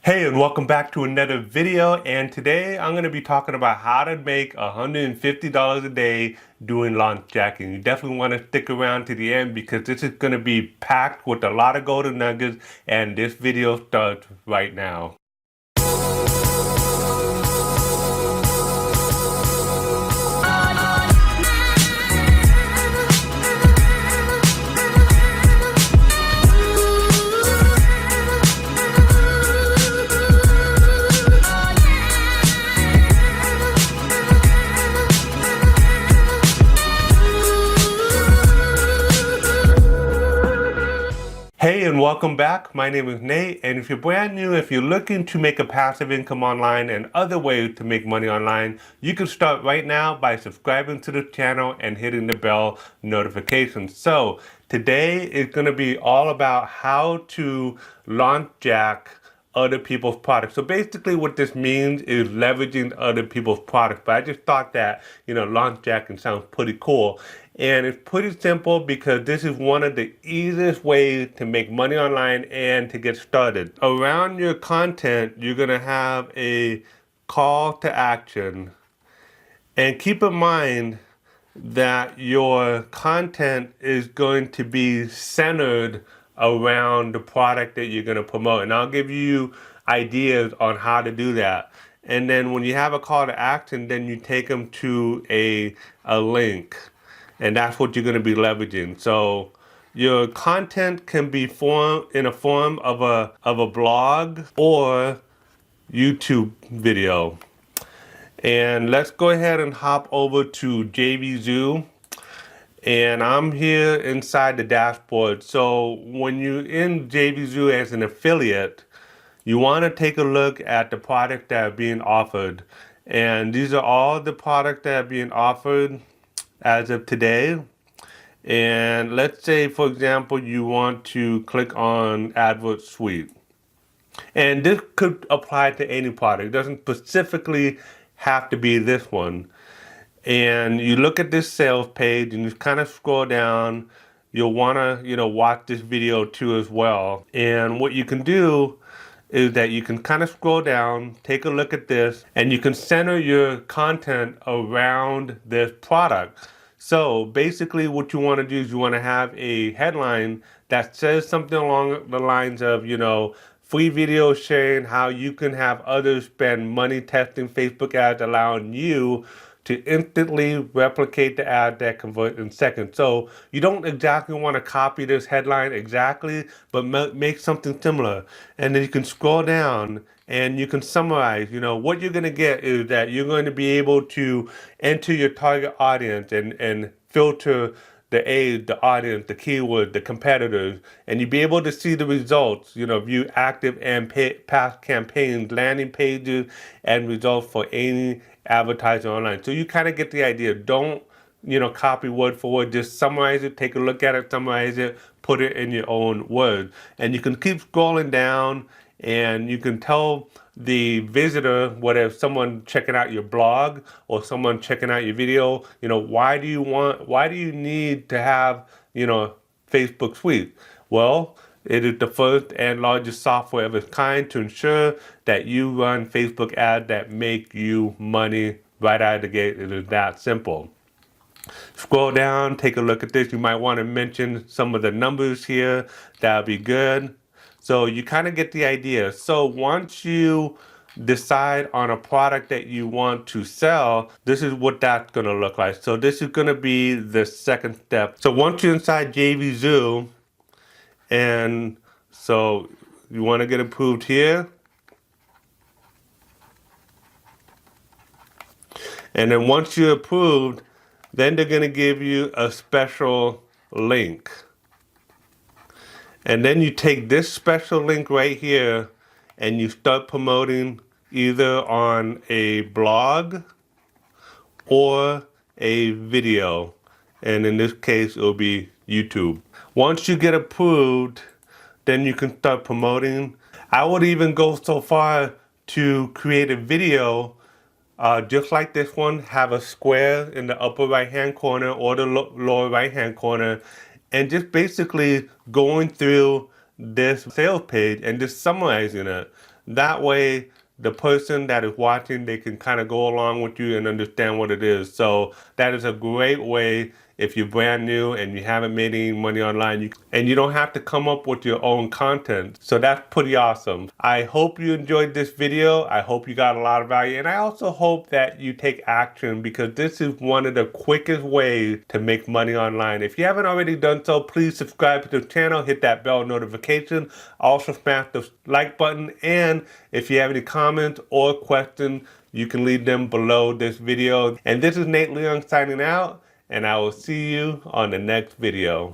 Hey, and welcome back to another video. And today I'm going to be talking about how to make $150 a day doing launch jacking. You definitely want to stick around to the end because this is going to be packed with a lot of golden nuggets, and this video starts right now. Hey, and welcome back. My name is Nate, and if you're brand new, if you're looking to make a passive income online and other ways to make money online, you can start right now by subscribing to the channel and hitting the bell notification. So today is going to be all about how to launch jack other people's products. So basically what this means is leveraging other people's products. But I just thought that, launch jacking sounds pretty cool. And it's pretty simple because this is one of the easiest ways to make money online and to get started. Around your content, you're gonna have a call to action. And keep in mind that your content is going to be centered around the product that you're going to promote. And I'll give you ideas on how to do that. And then when you have a call to action, then you take them to a link. And that's what you're going to be leveraging. So your content can be formed in a form of a blog or YouTube video. And let's go ahead and hop over to JVZoo. And I'm here inside the dashboard. So when you're in JVZoo as an affiliate, you want to take a look at the products that are being offered. And these are all the products that are being offered as of today. And let's say, for example, you want to click on Advert Suite. And this could apply to any product. It doesn't specifically have to be this one. And you look at this sales page and you kind of scroll down. You'll want to, watch this video too as well. And what you can do is that you can kind of scroll down, take a look at this, and you can center your content around this product. So basically what you want to do is you want to have a headline that says something along the lines of, free video sharing how you can have others spend money testing Facebook ads, allowing you to instantly replicate the ad that converts in seconds. So you don't exactly want to copy this headline exactly, but make something similar. And then you can scroll down and you can summarize. What you're going to get is that you're going to be able to enter your target audience and filter the age, the audience, the keyword, the competitors, and you'll be able to see the results, view active and past campaigns, landing pages, and results for any advertiser online. So you kind of get the idea. Don't, copy word for word. Just summarize it, take a look at it, summarize it, put it in your own words. And you can keep scrolling down and you can tell the visitor, whether it's someone checking out your blog or someone checking out your video, why do you need to have, Facebook Suite? Well, it is the first and largest software of its kind to ensure that you run Facebook ads that make you money right out of the gate. It is that simple. Scroll down, take a look at this. You might want to mention some of the numbers here. That would be good. So you kind of get the idea. So once you decide on a product that you want to sell, this is what that's going to look like. So this is going to be the second step. So once you're inside JVZoo, and so you want to get approved here. And then once you're approved, then they're going to give you a special link. And then you take this special link right here and you start promoting either on a blog or a video. And in this case, it'll be YouTube. Once you get approved, then you can start promoting. I would even go so far to create a video just like this one, have a square in the upper right hand corner or the lower right hand corner, and just basically going through this sales page and just summarizing it. That way, the person that is watching, they can kind of go along with you and understand what it is. So that is a great way if you're brand new and you haven't made any money online, and you don't have to come up with your own content. So that's pretty awesome. I hope you enjoyed this video. I hope you got a lot of value, and I also hope that you take action, because this is one of the quickest ways to make money online. If you haven't already done so, please subscribe to the channel, hit that bell notification, also smash the like button, and if you have any comments or questions, you can leave them below this video. And this is Nate Leung signing out, and I will see you on the next video.